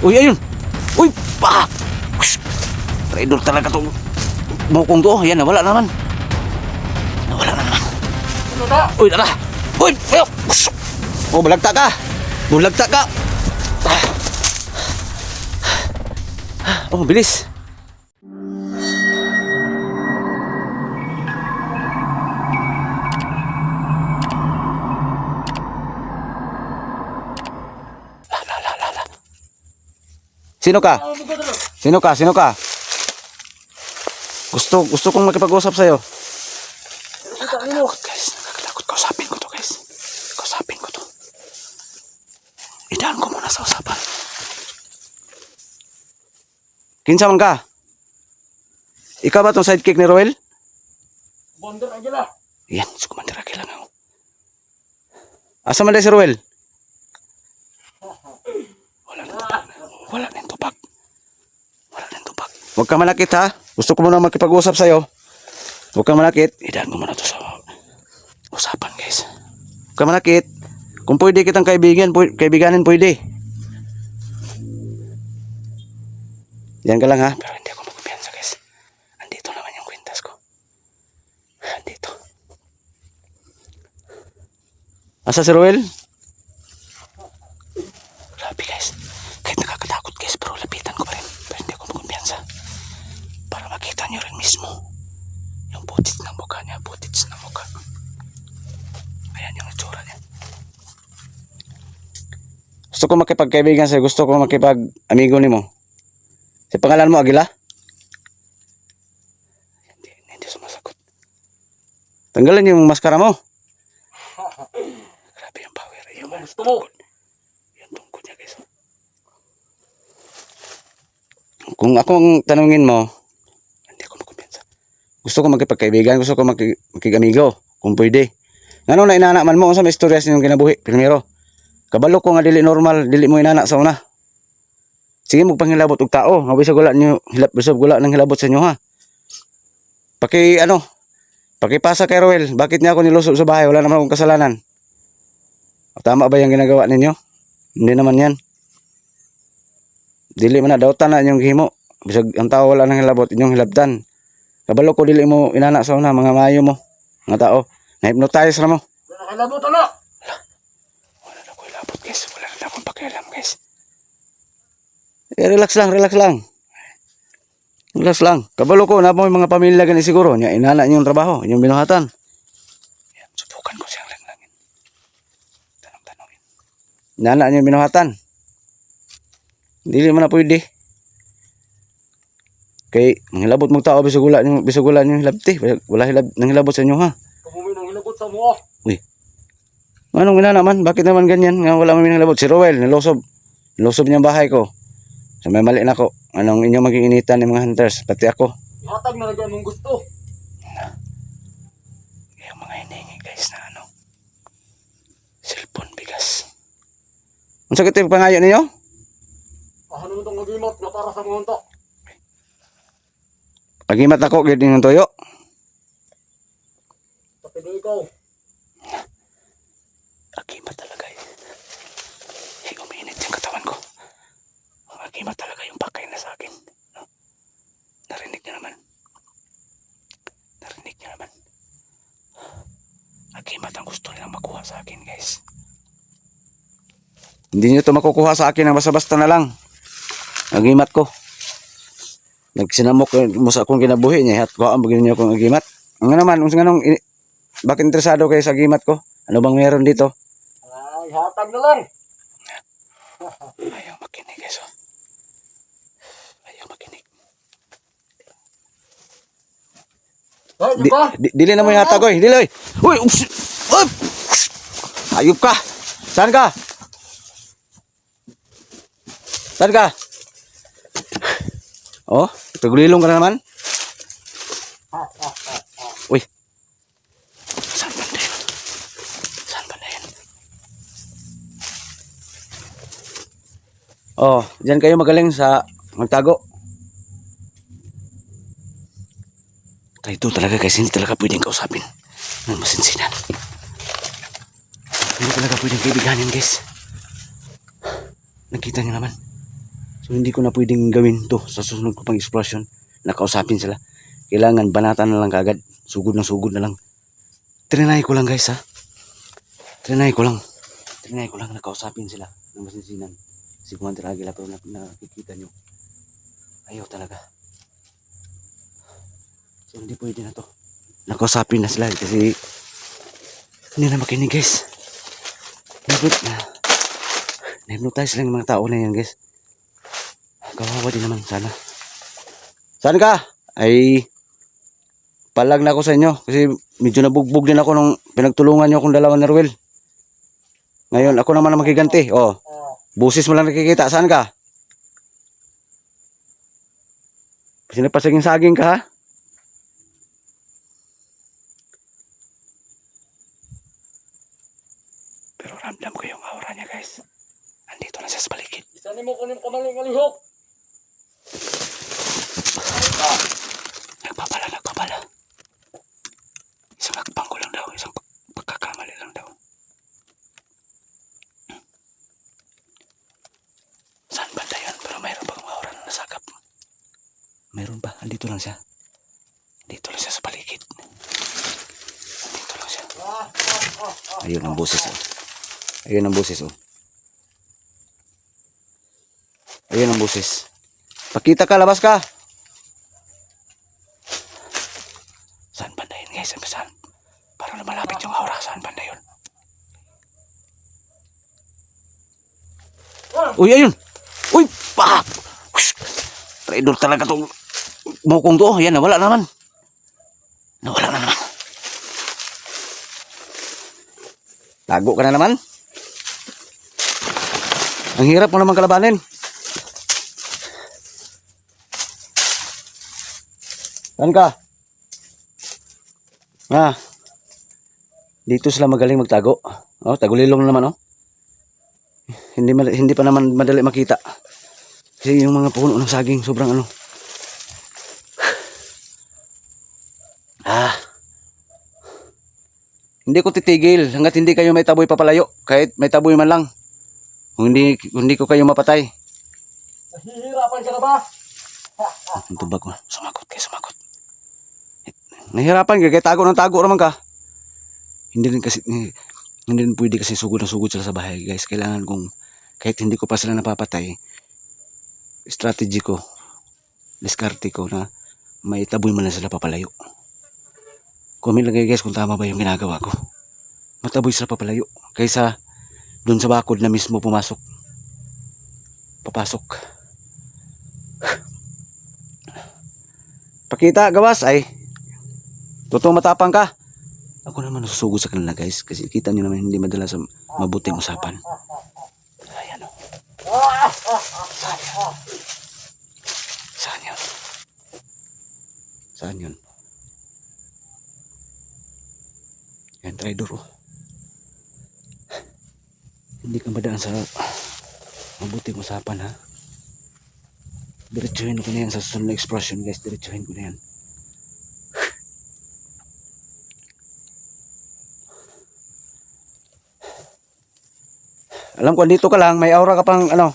Uy, ayun. Uy, pa. Traidor talaga tong mukong to. Ayan, nawala naman. Nawala na naman. Uy, tara. Uy, ayo. Oh, balagta ka. Bulagta ka. Oh, bilis. Sino ka? Sino ka? Sino ka? Gusto kong makipag-usap sa'yo. Nakakatakot, guys. Nakakatakot. Kausapin ko to, guys. Kausapin ko to. Idaan ko muna sa usapan. Kinsa man ka? Ikaw ba tong sidekick ni Roel? Commander Aguila. Yan, si Commander Aguila nga. Asa man si Roel? Wala nang tubag. Wala nang tubag. Huwag ka manakit ha. Gusto ko muna makipag-usap sa'yo. Huwag ka manakit. Idaan ko muna to sa usapan, guys. Huwag ka manakit. Kung pwede kitang kaibiganin pwede. Yan ka lang ha. Pero hindi ako magkumpiyansa, guys. Andito naman yung kwintas ko. Andito. Asa si Roel? Grabe, guys. Kahit nakakatakot, guys, pero lapitan ko pa rin. Pero hindi ako magkumpiyansa. Para makita nyo rin mismo yung footage ng mukha niya. Footage ng mukha. Ayan yung itsura niya. Gusto ko makipagkaibigan sa'yo. Gusto ko makipag-amigo ni mo. Si pangalan mo, Aguila? Hindi sumasagot. Tanggalin yung maskara mo. Grabe yung power. Yung Gusto mo? yung tungkod niya, guys. Kung akong tanungin mo, hindi ako makumpiyansa. Gusto ko makipagkaibigan. Gusto ko makikamigo. Kung pwede. Nga nung nainanaman mo, kung sa may istorya sa inyong kinabuhi, primero, kabalo ko nga dili normal, dili mo inana sa una. Sige, magpanghilabot og tao. Nga bisag wala nyo, bisag wala nang hilabot sa inyo ha. Pakipasa kay Roel. Bakit niya ako nilusog sa bahay? Wala naman akong kasalanan. Tama ba yung ginagawa ninyo? Hindi naman yan. Dili man na dautan na inyong gihimo. Bisag ang tao wala nang hilabot, inyong hilabtan. Kabalo ko dili mo inana sa una, mga maayo mo. Mga tao. Na-hypnotize na mo. Nakilabot ano? Wala na ko hilabot, guys. Wala na akong pakialam, guys. Relax lang, relax lang. Relax lang. Kabalo ko, na po yung mga pamilya gani siguro. Nya, inana niyong trabaho, inyong binuhatan. Yan, subukan ko siyang langlangin. Tanong-tanongin. Inana niyong binuhatan. Dili man na pwede. Kay, manghilabot mong tao, bisugula niyong hilabti. Wala nang hilabot sa inyo ha. Kung may hilabot sa mo. Uy. Anong inana man? Bakit naman ganyan? Nga wala man hilabot. Si Roel, nilosob. Nilosob niyang bahay ko. So may mali na ko. Anong inyo maging initan ng mga hunters? Pati ako. Ihatag na lagyan mong gusto. Yung mga hiningi, guys, na ano. Cellphone, bigas. Ang sakit yung pangayo ninyo? Ano mo itong magimot na para sa mga unta? Pagimat ako, ganyan yung toyo. Tapos ikaw. Agimat talaga eh. Uminit yung katawan ko. Agimat talaga yung pakay na sa akin. No? Narinig niyo naman. Narinig niyo naman. Agimat ang gusto nilang makuha sa akin, guys. Hindi niyo ito makukuha sa akin ng basta-basta na lang. Agimat ko. Nagsinamok mo sa akong kinabuhi niya. At kuhaan bagay niyo akong agimat. Ang naman, bakit interesado kayo sa agimat ko? Ano bang meron dito? Ay, hatag na lang. Ayaw makinig, guys. Ayaw makinig. Ay, di ba? Dili na mo yung hatag, oy. Dili, oy. Uy, ups. Up. Ayup ka. Saan ka? Saan ka? Oh, tagulilong ka na naman. Uy. Saan ba na yun? Saan ba na yun? Oh, diyan kayo magaling sa magtago. Ito talaga guys, hindi talaga pwedeng kausapin ng masinsinan. Hindi talaga pwedeng kaibiganin guys. Nakita niyo naman. So hindi ko na pwedeng gawin to sa susunod ko pang explosion. Nakausapin sila. Kailangan banatan na lang kagad. Sugod na lang. Trinay ko lang guys ha. Trinay ko lang nakausapin sila ng masinsinan. Si Commander Aguila pero nakikita nyo. Ayaw talaga. So hindi pwede na to. Nakausapin na sila kasi hindi na makinig guys. Na-hypnotize lang yung mga tao na yan guys. Kawawa din naman sana. Saan ka? Ay palag na ako sa inyo kasi medyo nabugbog din ako nung pinagtulungan nyo akong dalawa ni Ruel. Ngayon ako naman ang makiganti. Oh, busis mo lang nakikita. Saan ka? Sinapasaging-saging ka ha? Pero ramdam ko yung aura niya guys. Andito na siya sa paligid. Isa ni mo kunin pamaling-alihok. Nagpapala. Isang akbang ko lang daw. Isang pagkakamali lang daw. Saan banda yun? Pero mayroon bang aura na nasagap? Mayroon ba? Andito lang siya. Dito lang siya sa paligid. Andito lang siya. Ayun ang boses oh. Ayun ang boses oh. Ayun ang boses. Pakita ka, labas ka. Saan banda yun guys? Saan? Parang lumalapit yung aura. Saan banda yun? Uy, ayun! Uy! Pak! Traidor talaga tong mukong to. Ayan, nawala naman. Tago ka na naman. Ang hirap mo naman kalabanin. Saan ka? Dito sila magaling magtago. Oh, tagulilong naman oh. Hindi pa naman madali makita. Kasi yung mga puno ng saging sobrang ano. Hindi ko titigil hangga't hindi kayo may taboy papalayo. Kahit may taboy man lang. Kung hindi ko kayo mapatay. Nahihirapan ka na ba? Ang tubag mo. Sumagot. Nahihirapan ka. Kaya tago naman ka. Hindi rin pwede kasi sugod sila sa bahay guys. Kailangan kong kahit hindi ko pa sila napapatay, strategy ko, diskarte ko na may taboy man lang sila papalayo. Comment lang kayo guys kung tama ba yung ginagawa ko. Mataboy sila papalayo kaysa dun sa bakod na mismo papasok. Pakita gawas ay totoong matapang ka. Ako naman nasusugod sa kanila guys kasi kita nyo naman hindi madala sa mabuting usapan. Ayan o. Saan yun? Yan, traidor oh. Hindi ka madaan sa mabuting usapan ha. Diretsuhin ko na yan sa susunod na explosion guys. Diretsuhin ko na yan. Alam ko dito ka lang, may aura ka pang ano.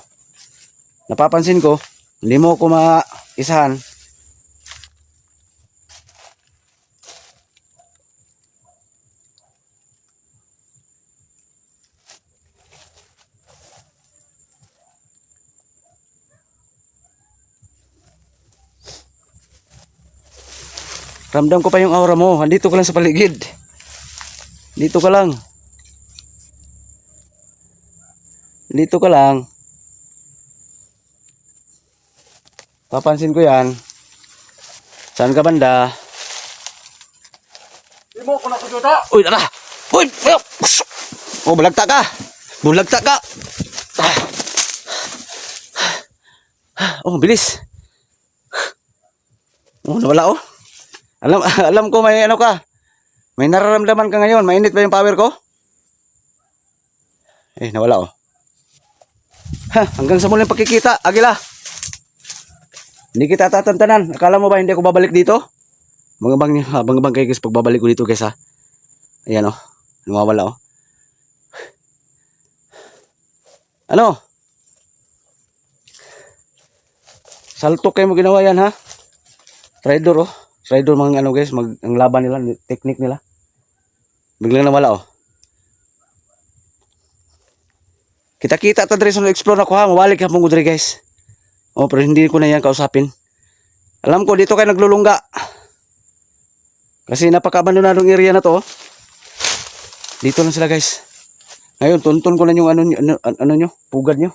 Napapansin ko, hindi mo ko maisahan. Ramdam ko pa yung aura mo. Andito ka lang sa paligid. Dito ka lang. Dito ka lang. Papansin ko yan. Saan ka banda? Di mo ko nakikita. Uy, tara! Uy! Oh, bulagta ka! Bulagta ka! Oh, bilis! Oh, nawala oh. Alam ko may ano ka. May nararamdaman ka ngayon. Mainit ba yung power ko? Nawala oh. Hanggang sa muling pagkikita, Agila. Hindi kita tatantanan. Akala mo ba hindi ako babalik dito? Mga bang kayo guys, pagbabalik ko dito guys ha. Ayan oh. Nawawala oh. Ano? Salto kayo mo ginawa yan ha. Traitor oh. Traitor mga ano guys, ang laban nila, technique nila. Biglang nawala oh. Kita-kita ta dre sa explore ako ha, mawalik ha mong dre guys. Oh, pero hindi ko na yan kausapin. Alam ko dito kayo naglulungga. Kasi napaka-abandonadong area na to. Oh. Dito lang sila guys. Ngayon, tuntun ko na yung ano nyo, pugad nyo.